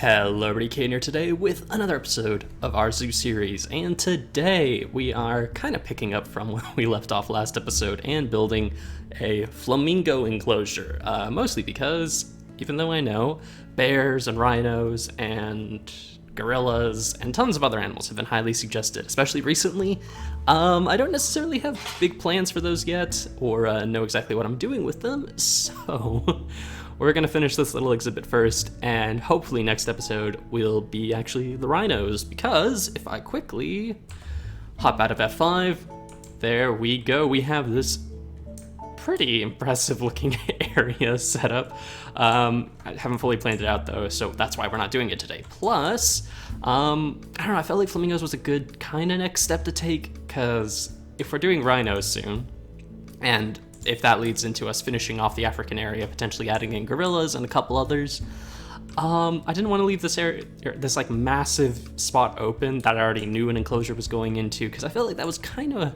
Hello everybody, Kane here today with another episode of our zoo series, and today we are kind of picking up from where we left off last episode and building a flamingo enclosure, mostly because even though I know bears and rhinos and gorillas and tons of other animals have been highly suggested, especially recently, I don't necessarily have big plans for those yet or know exactly what I'm doing with them, so we're going to finish this little exhibit first, and hopefully next episode will be actually the rhinos, because if I quickly hop out of F5, there we go. We have this pretty impressive looking area set up. I haven't fully planned it out though, so that's why we're not doing it today. Plus, I don't know, I felt like flamingos was a good kind of next step to take, because if we're doing rhinos soon, and if that leads into us finishing off the African area, potentially adding in gorillas and a couple others, I didn't want to leave this area, this like massive spot open that I already knew an enclosure was going into, because I felt like that was kind of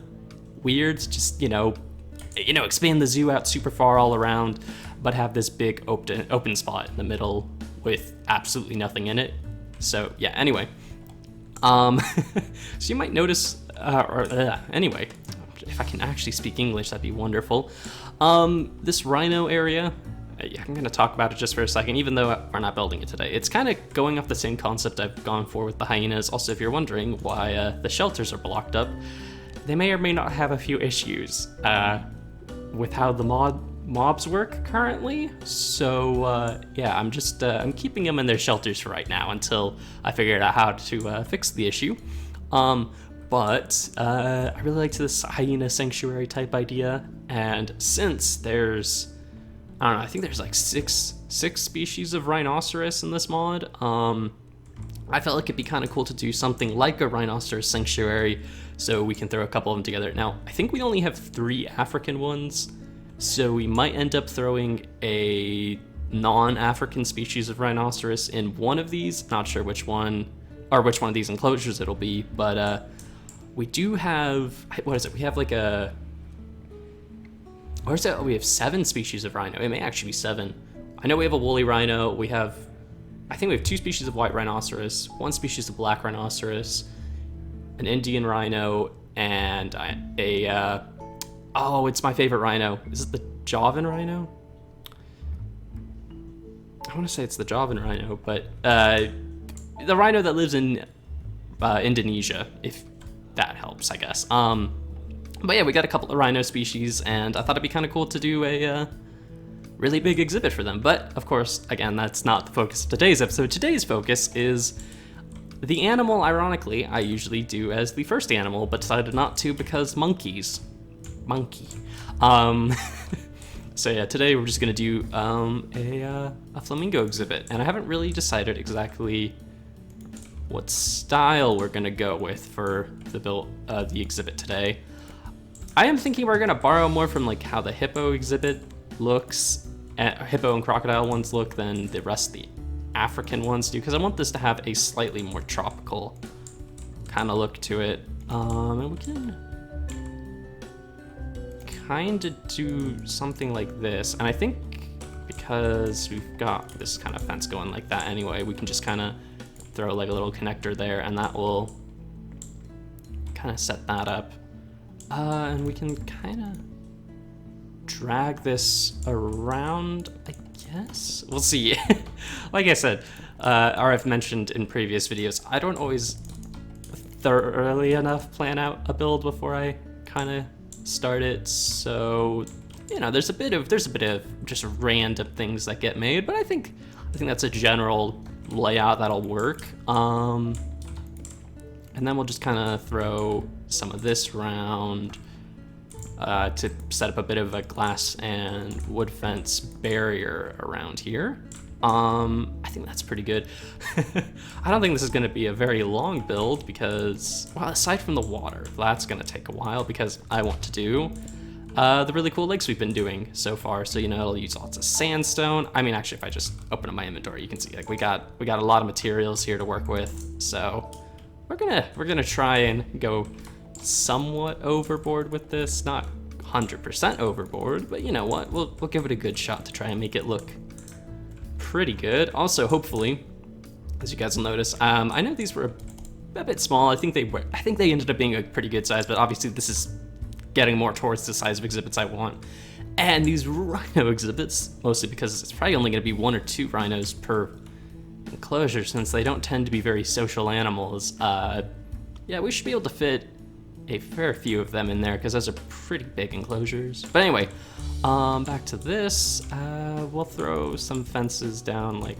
weird to just, you know, expand the zoo out super far all around, but have this big open spot in the middle with absolutely nothing in it. So yeah, anyway, so you might notice, anyway, if I can actually speak English, that'd be wonderful. This rhino area, I'm going to talk about it just for a second, even though we're not building it today. It's kind of going off the same concept I've gone for with the hyenas. Also, if you're wondering why the shelters are blocked up, they may or may not have a few issues with how the mobs work currently. So yeah, I'm keeping them in their shelters for right now until I figure out how to fix the issue. But I really liked this hyena sanctuary type idea, and since there's, I don't know, I think there's like six species of rhinoceros in this mod, I felt like it'd be kind of cool to do something like a rhinoceros sanctuary, so we can throw a couple of them together. Now, I think we only have 3 African ones, so we might end up throwing a non-African species of rhinoceros in one of these. Not sure which one of these enclosures it'll be, but we do have, what is it? We have like a, or is it? Oh, we have 7 species of rhino. It may actually be 7. I know we have a woolly rhino. I think we have 2 species of white rhinoceros, 1 species of black rhinoceros, an Indian rhino, and oh, it's my favorite rhino. Is it the Javan rhino? I want to say it's the Javan rhino, but the rhino that lives in Indonesia, if that helps, I guess. But yeah, we got a couple of rhino species, and I thought it'd be kind of cool to do a really big exhibit for them. But of course, again, that's not the focus of today's episode. Today's focus is the animal, ironically, I usually do as the first animal, but decided not to because monkey. So yeah, today we're just gonna do a flamingo exhibit, and I haven't really decided exactly what style we're gonna go with for the exhibit today. I am thinking we're gonna borrow more from like how the hippo exhibit looks, hippo and crocodile ones look, than the rest of the African ones do, because I want this to have a slightly more tropical kind of look to it. And we can kind of do something like this, and I think because we've got this kind of fence going like that anyway, we can just kind of throw like a little connector there, and that will kind of set that up. And we can kind of drag this around, I guess. We'll see. Like I said, or I've mentioned in previous videos, I don't always thoroughly enough plan out a build before I kind of start it. So, you know, there's a bit of just random things that get made, but I think that's a general layout that'll work. And then we'll just kind of throw some of this around to set up a bit of a glass and wood fence barrier around here. I think that's pretty good. I don't think this is going to be a very long build because, well, aside from the water, that's going to take a while because I want to do the really cool lakes we've been doing so far. So, you know, it'll use lots of sandstone. I mean, actually, if I just open up my inventory, you can see like we got a lot of materials here to work with. So we're gonna try and go somewhat overboard with this, not 100% overboard, but you know what? We'll give it a good shot to try and make it look pretty good. Also, hopefully, as you guys will notice. I know these were a bit small. I think they ended up being a pretty good size, but obviously this is getting more towards the size of exhibits I want. And these rhino exhibits, mostly because it's probably only going to be 1 or 2 rhinos per enclosure, since they don't tend to be very social animals. Yeah, we should be able to fit a fair few of them in there, because those are pretty big enclosures. But anyway, back to this. We'll throw some fences down, like,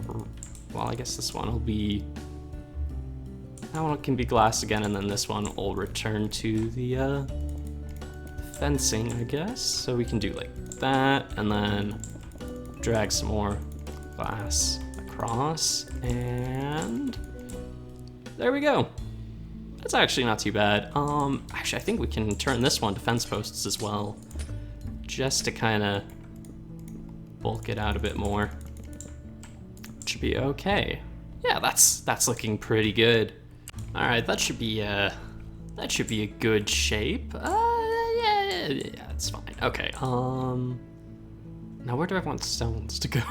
well, I guess this one will be, that one can be glass again, and then this one will return to the fencing, I guess. So we can do like that, and then drag some more glass across, and there we go. That's actually not too bad. Actually, I think we can turn this one to fence posts as well, just to kind of bulk it out a bit more. Should be okay. Yeah, that's looking pretty good. All right, that should be a good shape. Yeah, it's fine. Okay. Now where do I want stones to go?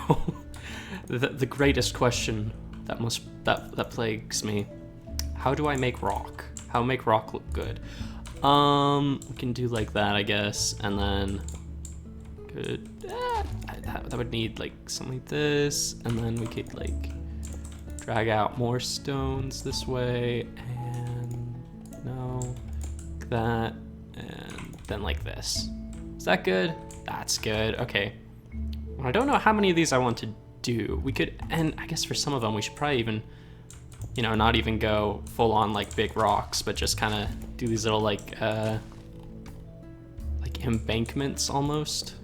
the greatest question that plagues me. How do I make rock? How make rock look good? We can do like that, I guess, and then good. That would need like something like this, and then we could like drag out more stones this way, and no, like that, and then like this. Is that good? That's good. Okay. Well, I don't know how many of these I want to do. We could, and I guess for some of them we should probably even, you know, not even go full on like big rocks, but just kind of do these little like embankments almost.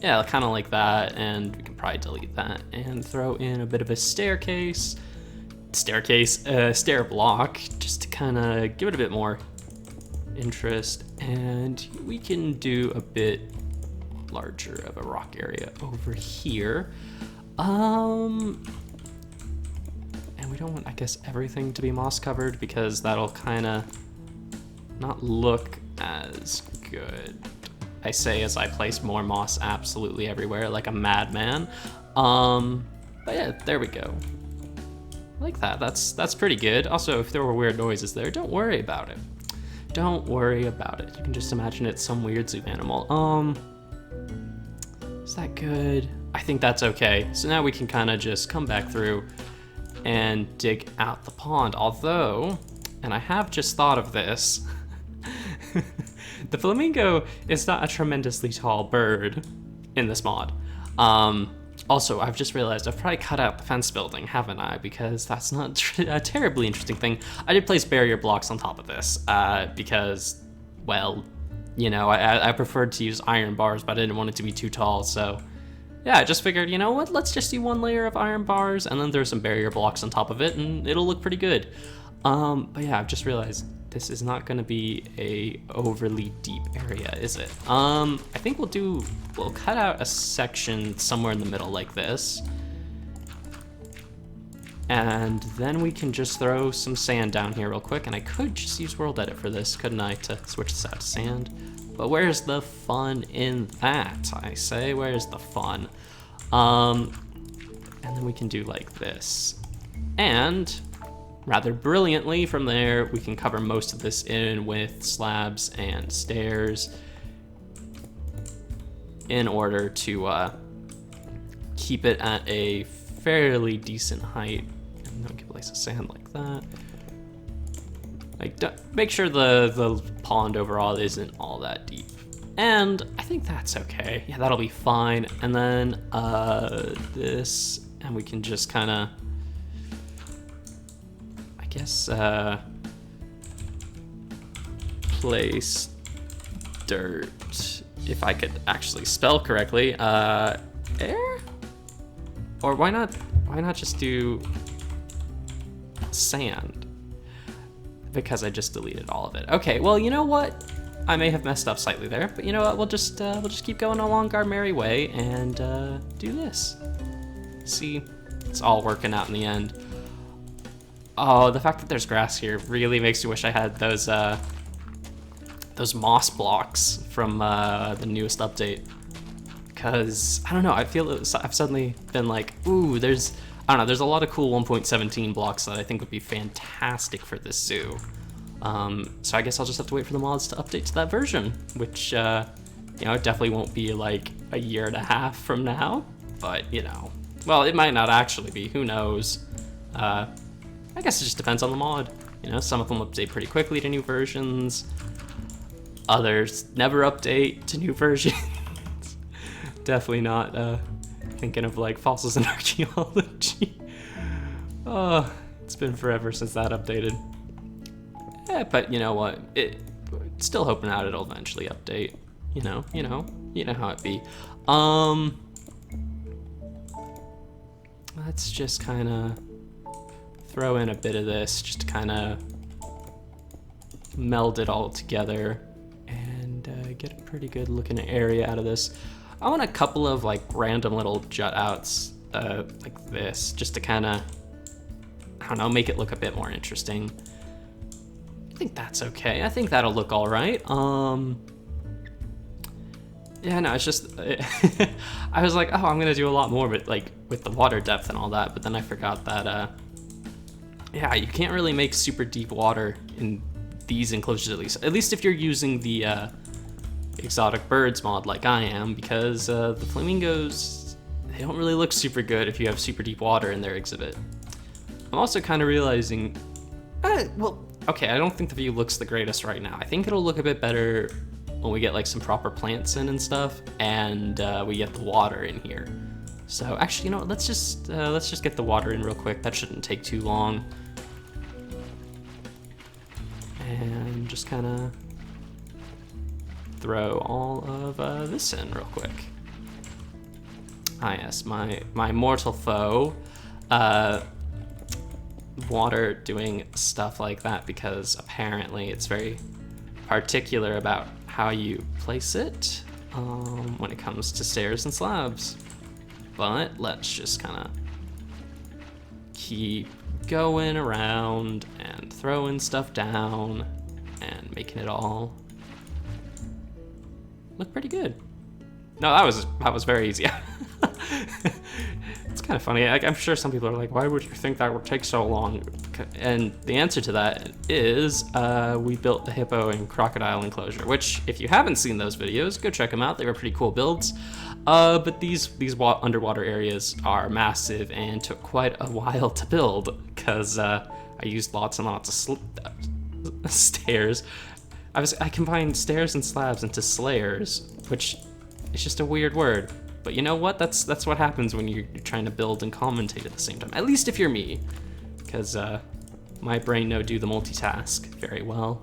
Yeah, kind of like that, and we can probably delete that and throw in a bit of a stair block, just to kind of give it a bit more interest. And we can do a bit larger of a rock area over here. And we don't want, I guess, everything to be moss covered, because that'll kind of not look as good. I say as I place more moss absolutely everywhere like a madman. But yeah, there we go. Like that. That's pretty good. Also, if there were weird noises there, don't worry about it. Don't worry about it. You can just imagine it's some weird zoo animal. Is that good? I think that's okay. So now we can kind of just come back through and dig out the pond. Although, and I have just thought of this, the flamingo is not a tremendously tall bird in this mod. Also, I've just realized I've probably cut out the fence building, haven't I? Because that's not a terribly interesting thing. I did place barrier blocks on top of this because, well, you know, I preferred to use iron bars, but I didn't want it to be too tall. So yeah, I just figured, you know what, let's just do one layer of iron bars and then there's some barrier blocks on top of it and it'll look pretty good. But yeah, I've just realized this is not gonna be a overly deep area, is it? I think we'll cut out a section somewhere in the middle like this. And then we can just throw some sand down here real quick, and I could just use World Edit for this, couldn't I, to switch this out to sand? But where's the fun in that, I say? Where's the fun? And then we can do like this. And rather brilliantly from there, we can cover most of this in with slabs and stairs in order to keep it at a fairly decent height. And then we can place a sand like that. Like, make sure the pond overall isn't all that deep. And I think that's okay. Yeah, that'll be fine. And then this, and we can just kind of, I guess, place dirt, if I could actually spell correctly, air? Or why not just do sand? Because I just deleted all of it. Okay, well, you know what? I may have messed up slightly there, but you know what? We'll just keep going along our merry way and do this. See, it's all working out in the end. Oh, the fact that there's grass here really makes me wish I had those moss blocks from the newest update. Because I don't know, I feel I've suddenly been like, ooh, I don't know, there's a lot of cool 1.17 blocks that I think would be fantastic for this zoo. So I guess I'll just have to wait for the mods to update to that version, which, you know, it definitely won't be like a year and a half from now, but, you know, well, it might not actually be, who knows. I guess it just depends on the mod. You know, some of them update pretty quickly to new versions, others never update to new versions. Definitely not thinking of like fossils and archaeology. Oh, it's been forever since that updated. But you know what? Still hoping out it'll eventually update. You know how it be. Let's just kind of throw in a bit of this, just to kind of meld it all together and get a pretty good looking area out of this. I want a couple of like random little jut outs like this, just to kind of, I don't know, make it look a bit more interesting. I think that's okay. I think that'll look all right. Yeah, no, it's just, I was like, oh, I'm gonna do a lot more, but like with the water depth and all that, but then I forgot that, yeah, you can't really make super deep water in these enclosures, at least if you're using the exotic birds mod like I am, because the flamingos, they don't really look super good if you have super deep water in their exhibit. I'm also kind of realizing, well, okay, I don't think the view looks the greatest right now. I think it'll look a bit better when we get like some proper plants in and stuff, and we get the water in here. So actually, you know what, let's just get the water in real quick. That shouldn't take too long. And just kind of throw all of this in real quick. Ah yes, my mortal foe. Water doing stuff like that, because apparently it's very particular about how you place it when it comes to stairs and slabs. But let's just kind of keep going around and throwing stuff down and making it all look pretty good. No, that was very easy. It's kind of funny. I'm sure some people are like, why would you think that would take so long? And the answer to that is we built the hippo and crocodile enclosure, which if you haven't seen those videos, go check them out. They were pretty cool builds. But these underwater areas are massive and took quite a while to build, because I used lots and lots of stairs. I combined stairs and slabs into slayers, which is just a weird word. But you know what? That's what happens when you're trying to build and commentate at the same time. At least if you're me, because my brain no do the multitask very well.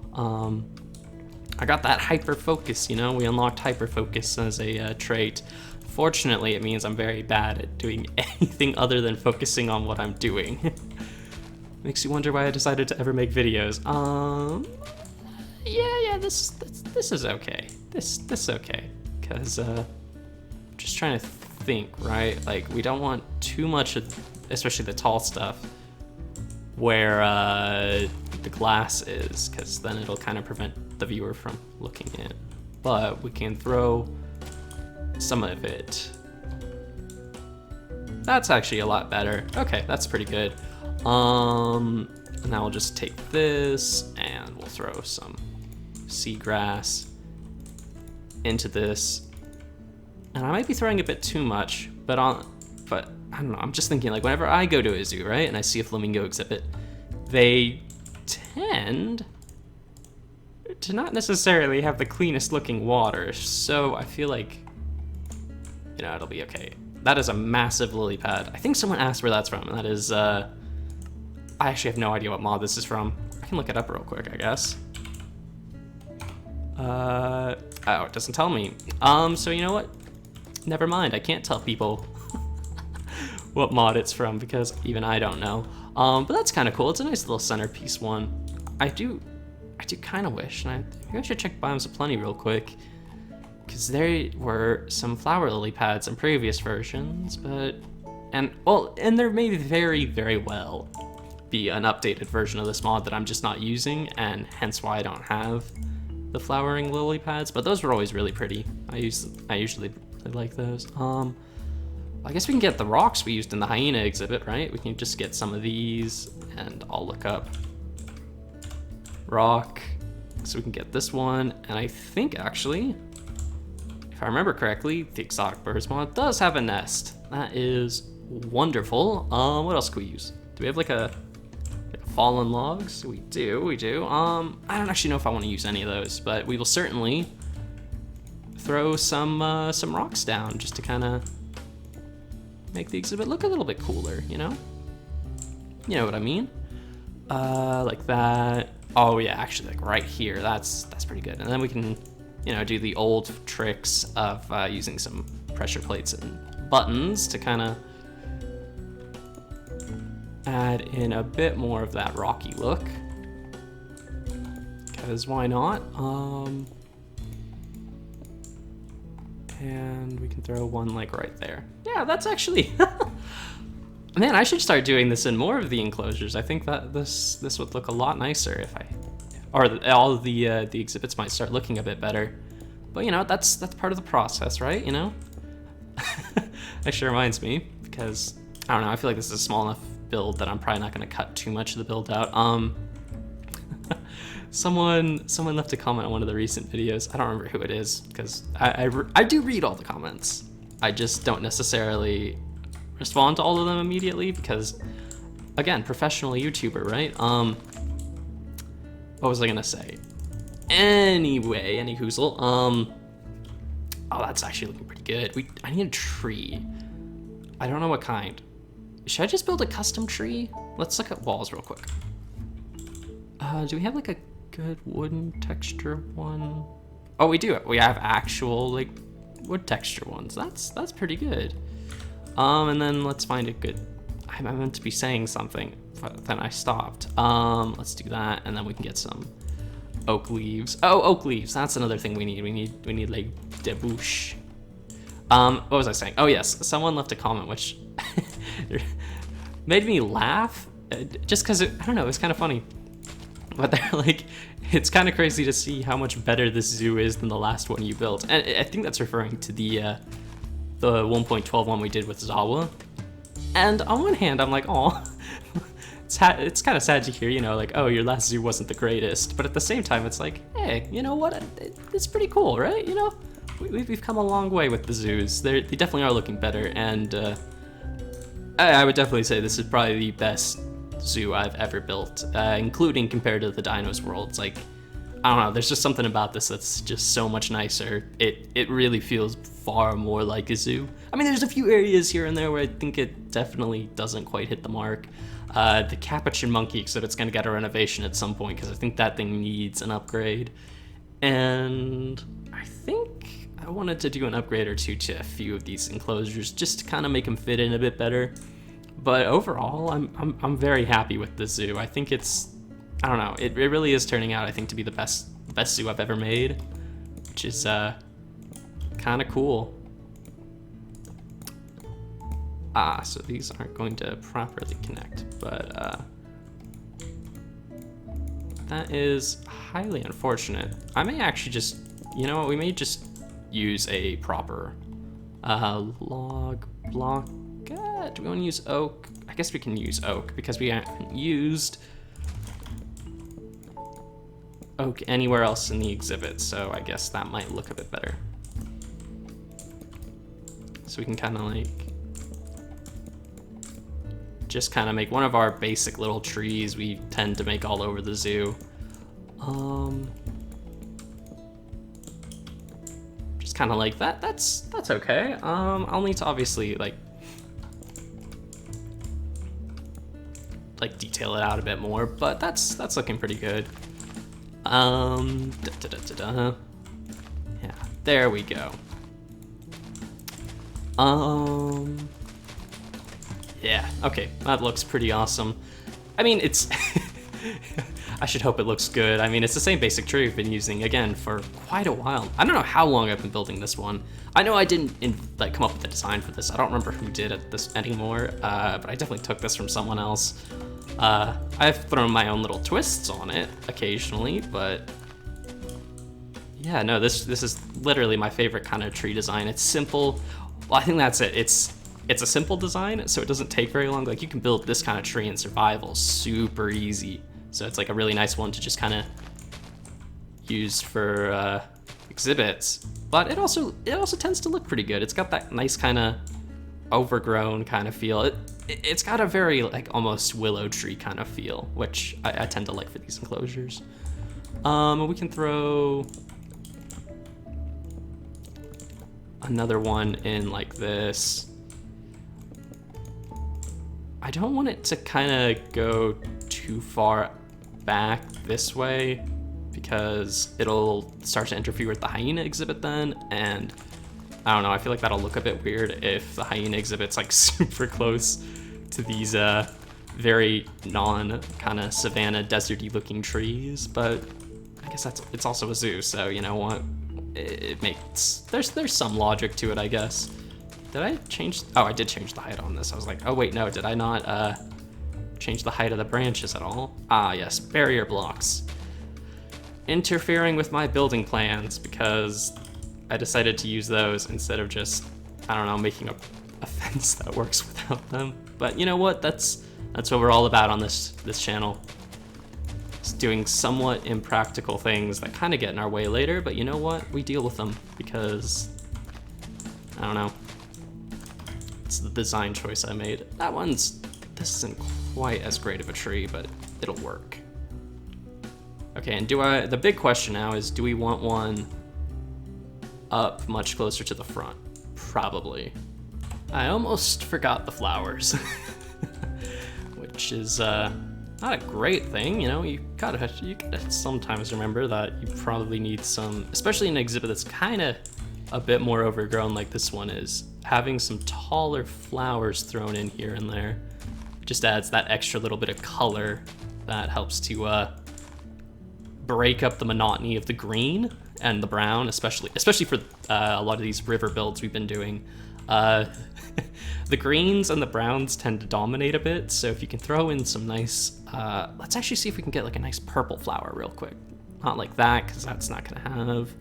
I got that hyper focus, you know. We unlocked hyper focus as a trait. Fortunately, it means I'm very bad at doing anything other than focusing on what I'm doing. Makes you wonder why I decided to ever make videos. Yeah, this is okay. This okay, because just trying to think, right? Like, we don't want too much of, especially the tall stuff, where the glass is, because then it'll kind of prevent the viewer from looking in. But we can throw some of it. That's actually a lot better. Okay, that's pretty good. And now we'll just take this and we'll throw some seagrass into this. And I might be throwing a bit too much, but I don't know, I'm just thinking, like, whenever I go to a zoo, right, and I see a flamingo exhibit, they tend to not necessarily have the cleanest looking water, so I feel like, you know, it'll be okay. That is a massive lily pad. I think someone asked where that's from, and that is, I actually have no idea what mod this is from. I can look it up real quick, I guess. Oh, it doesn't tell me. So you know what? Never mind, I can't tell people what mod it's from, because even I don't know. But that's kind of cool. It's a nice little centerpiece one. I do kind of wish, and maybe I should check Biomes Aplenty real quick, because there were some flower lily pads in previous versions, and there may very, very well be an updated version of this mod that I'm just not using, and hence why I don't have the flowering lily pads, but those were always really pretty. I usually like those. I guess we can get the rocks we used in the hyena exhibit, right? We can just get some of these, and I'll look up rock, so we can get this one. And I think actually, if I remember correctly, the Exotic Birds mod does have a nest. That is wonderful. What else can we use? Do we have like a fallen logs? We do. I don't actually know if I want to use any of those, but we will certainly throw some rocks down just to kind of make the exhibit look a little bit cooler, you know? You know what I mean? Like that. Oh yeah, actually like right here, that's pretty good. And then we can, you know, do the old tricks of using some pressure plates and buttons to kind of add in a bit more of that rocky look. Because why not? And we can throw one like right there. Yeah, that's actually, man, I should start doing this in more of the enclosures. I think that this would look a lot nicer if all of the exhibits might start looking a bit better. But you know, that's part of the process, right? You know? Actually reminds me, because I don't know, I feel like this is a small enough build that I'm probably not going to cut too much of the build out. Someone left a comment on one of the recent videos. I don't remember who it is, because I do read all the comments. I just don't necessarily respond to all of them immediately because, again, professional YouTuber, right? What was I gonna say? Anyway, any hoozle. Oh, that's actually looking pretty good. I need a tree. I don't know what kind. Should I just build a custom tree? Let's look at walls real quick. Do we have like a good wooden texture one? Oh, we do. We have actual like wood texture ones. That's pretty good. And then let's find a good. I meant to be saying something, but then I stopped. Let's do that, and then we can get some oak leaves. Oh, oak leaves. That's another thing we need. We need like debouche. What was I saying? Oh yes, someone left a comment which made me laugh, just because I don't know, it's kind of funny. But they're like, it's kind of crazy to see how much better this zoo is than the last one you built. And I think that's referring to the 1.12 one we did with Zawa. And on one hand, I'm like, oh, it's kind of sad to hear, you know, like, oh, your last zoo wasn't the greatest. But at the same time, it's like, hey, you know what? It's pretty cool, right? You know, we've come a long way with the zoos. They definitely are looking better. And I would definitely say this is probably the best zoo I've ever built, including compared to the Dinos Worlds. Like, I don't know, there's just something about this that's just so much nicer. It really feels far more like a zoo. I mean, there's a few areas here and there where I think it definitely doesn't quite hit the mark. The Capuchin Monkey exhibit's gonna get a renovation at some point because I think that thing needs an upgrade. And I think I wanted to do an upgrade or two to a few of these enclosures just to kind of make them fit in a bit better. But overall, I'm very happy with the zoo. I think it's, I don't know, it really is turning out, I think, to be the best zoo I've ever made, which is kind of cool. So these aren't going to properly connect, but that is highly unfortunate. I may actually just, you know what, we may just use a proper log block. Do we want to use oak? I guess we can use oak because we haven't used oak anywhere else in the exhibit, so I guess that might look a bit better. So we can kind of like just kind of make one of our basic little trees we tend to make all over the zoo. Just kind of like that. That's okay. I'll need to obviously like detail it out a bit more, but that's looking pretty good. Yeah, there we go. Yeah, okay, that looks pretty awesome. I mean, it's I should hope it looks good. I mean, it's the same basic tree we've been using, again, for quite a while. I don't know how long I've been building this one. I know I didn't come up with the design for this. I don't remember who did this anymore, but I definitely took this from someone else. I've thrown my own little twists on it occasionally, but yeah, no, this is literally my favorite kind of tree design. It's simple. Well, I think that's it. It's it's a simple design, so it doesn't take very long. Like, you can build this kind of tree in survival super easy. So it's like a really nice one to just kind of use for exhibits. But it also tends to look pretty good. It's got that nice kind of overgrown kind of feel. It's got a very like almost willow tree kind of feel, which I tend to like for these enclosures. We can throw another one in like this. I don't want it to kind of go too far back this way because it'll start to interfere with the hyena exhibit then, and I don't know, I feel like that'll look a bit weird if the hyena exhibit's like super close to these very non kind of savanna deserty looking trees, but I guess it's also a zoo, so you know what, it makes, there's some logic to it, I guess. Did I change? Oh, I did change the height on this. I was like, oh wait, no, did I not change the height of the branches at all? Ah, yes, barrier blocks. Interfering with my building plans because I decided to use those instead of just, I don't know, making a fence that works without them. But you know what? That's what we're all about on this channel. It's doing somewhat impractical things that kind of get in our way later, but you know what? We deal with them because, I don't know. It's the design choice I made. This isn't quite as great of a tree, but it'll work. Okay, and the big question now is, do we want one up much closer to the front? Probably. I almost forgot the flowers, which is not a great thing, you know. You gotta sometimes remember that you probably need some, especially in an exhibit that's kind of a bit more overgrown like this one is, having some taller flowers thrown in here and there just adds that extra little bit of color that helps to break up the monotony of the green and the brown, especially for a lot of these river builds we've been doing. The greens and the browns tend to dominate a bit, so if you can throw in some nice, let's actually see if we can get like a nice purple flower real quick. Not like that, because that's not gonna have.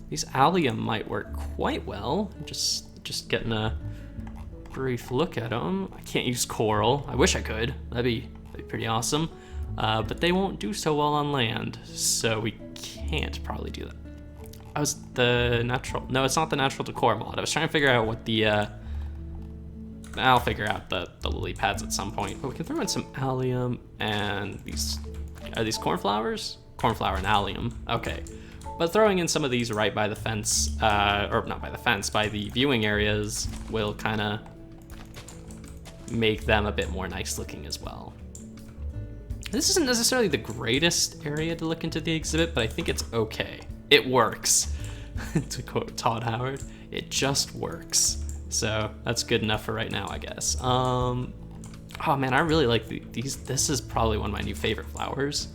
These allium might work quite well. Just getting a brief look at them. I can't use coral. I wish I could. That'd be pretty awesome. But they won't do so well on land, so we can't probably do that. No, it's not the natural decor mod. I was trying to figure out what the, I'll figure out the lily pads at some point, but we can throw in some allium and are these cornflowers? Cornflower and allium, okay. But throwing in some of these right by the fence, or not by the fence, by the viewing areas will kind of make them a bit more nice looking as well. This isn't necessarily the greatest area to look into the exhibit, but I think it's okay. It works. To quote Todd Howard, it just works. So that's good enough for right now, I guess. Oh man, I really like these. This is probably one of my new favorite flowers,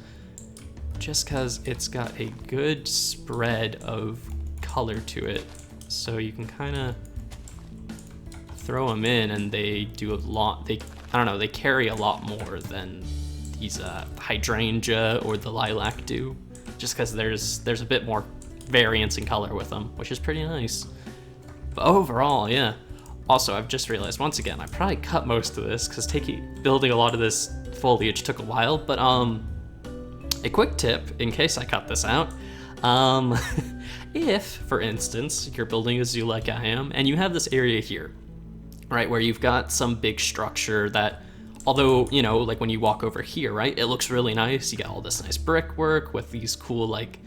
just because it's got a good spread of color to it. So you can kind of throw them in and they do a lot. I don't know, they carry a lot more than these hydrangea or the lilac do, just because there's a bit more variance in color with them, which is pretty nice. But overall, yeah. Also, I've just realized once again, I probably cut most of this because building a lot of this foliage took a while, but a quick tip in case I cut this out. If, for instance, you're building a zoo like I am, and you have this area here, right, where you've got some big structure that, although, you know, like when you walk over here, right, it looks really nice. You got all this nice brickwork with these cool, like,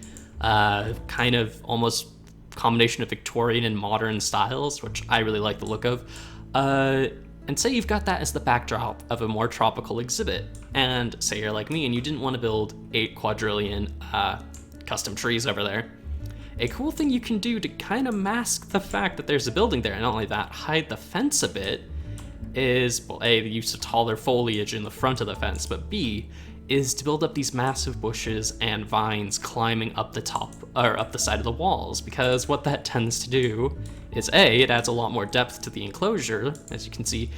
kind of almost combination of Victorian and modern styles, which I really like the look of. And say you've got that as the backdrop of a more tropical exhibit, and say you're like me and you didn't want to build 8 quadrillion custom trees over there. A cool thing you can do to kind of mask the fact that there's a building there, and not only that, hide the fence a bit, is, well, A, the use of taller foliage in the front of the fence, but B, is to build up these massive bushes and vines climbing up the top, or up the side of the walls, because what that tends to do is A, it adds a lot more depth to the enclosure, as you can see,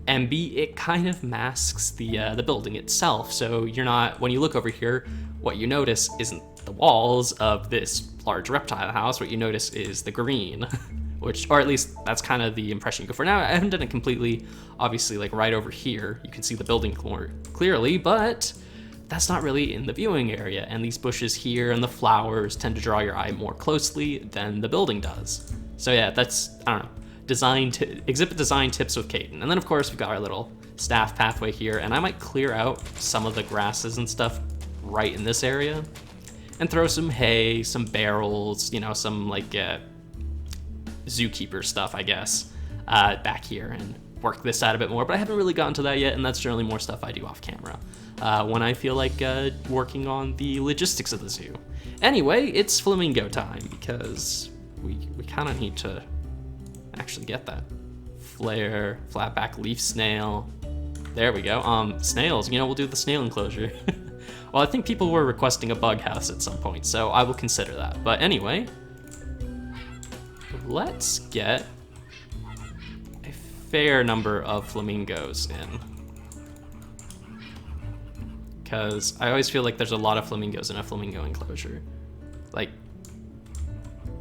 and B, it kind of masks the building itself, so you're not, when you look over here, what you notice isn't the walls of this large reptile house, what you notice is the green, or at least that's kind of the impression you go for. Now, I haven't done it completely, obviously, like right over here, you can see the building clearly, but that's not really in the viewing area, and these bushes here and the flowers tend to draw your eye more closely than the building does. So yeah, that's, I don't know, exhibit design tips with Caden. And then of course we've got our little staff pathway here, and I might clear out some of the grasses and stuff right in this area and throw some hay, some barrels, you know, some like zookeeper stuff, I guess, back here and work this out a bit more, but I haven't really gotten to that yet, and that's generally more stuff I do off camera when I feel like working on the logistics of the zoo. Anyway, it's flamingo time, because we kind of need to actually get that. Flare, flatback leaf snail. There we go. Snails, you know, we'll do the snail enclosure. Well, I think people were requesting a bug house at some point, so I will consider that. But anyway, let's get a fair number of flamingos in, because I always feel like there's a lot of flamingos in a flamingo enclosure. Like,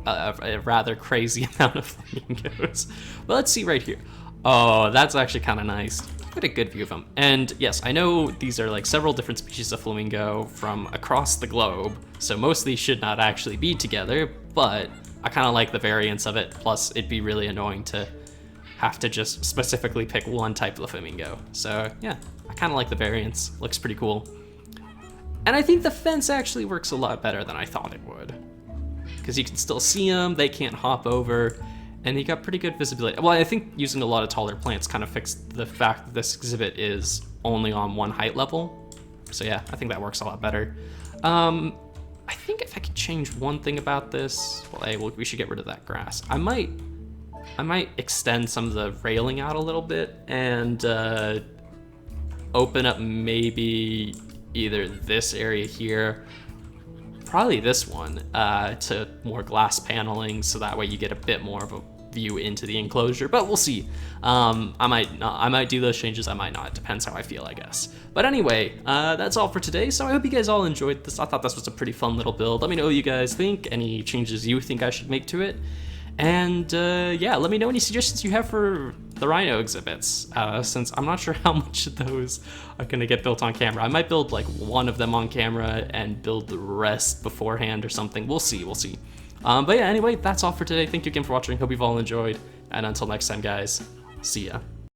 a rather crazy amount of flamingos. But let's see right here. Oh, that's actually kind of nice. Get a good view of them. And yes, I know these are like several different species of flamingo from across the globe, so most of these should not actually be together, but I kind of like the variance of it. Plus, it'd be really annoying to have to just specifically pick one type of flamingo. So yeah, I kind of like the variance. Looks pretty cool. And I think the fence actually works a lot better than I thought it would, because you can still see them, they can't hop over, and you got pretty good visibility. Well, I think using a lot of taller plants kind of fixed the fact that this exhibit is only on one height level. So yeah, I think that works a lot better. I think if I could change one thing about this, well, hey, we should get rid of that grass. I might extend some of the railing out a little bit and open up maybe either this area here, probably this one, to more glass paneling, so that way you get a bit more of a view into the enclosure, but we'll see. I might do those changes, I might not. It depends how I feel, I guess. But anyway, that's all for today, so I hope you guys all enjoyed this. I thought this was a pretty fun little build. Let me know what you guys think, any changes you think I should make to it. And yeah, let me know any suggestions you have for the rhino exhibits, since I'm not sure how much of those are gonna get built on camera. I might build like one of them on camera and build the rest beforehand or something. We'll see, we'll see. But yeah, anyway, that's all for today. Thank you again for watching. Hope you've all enjoyed. And until next time, guys, see ya.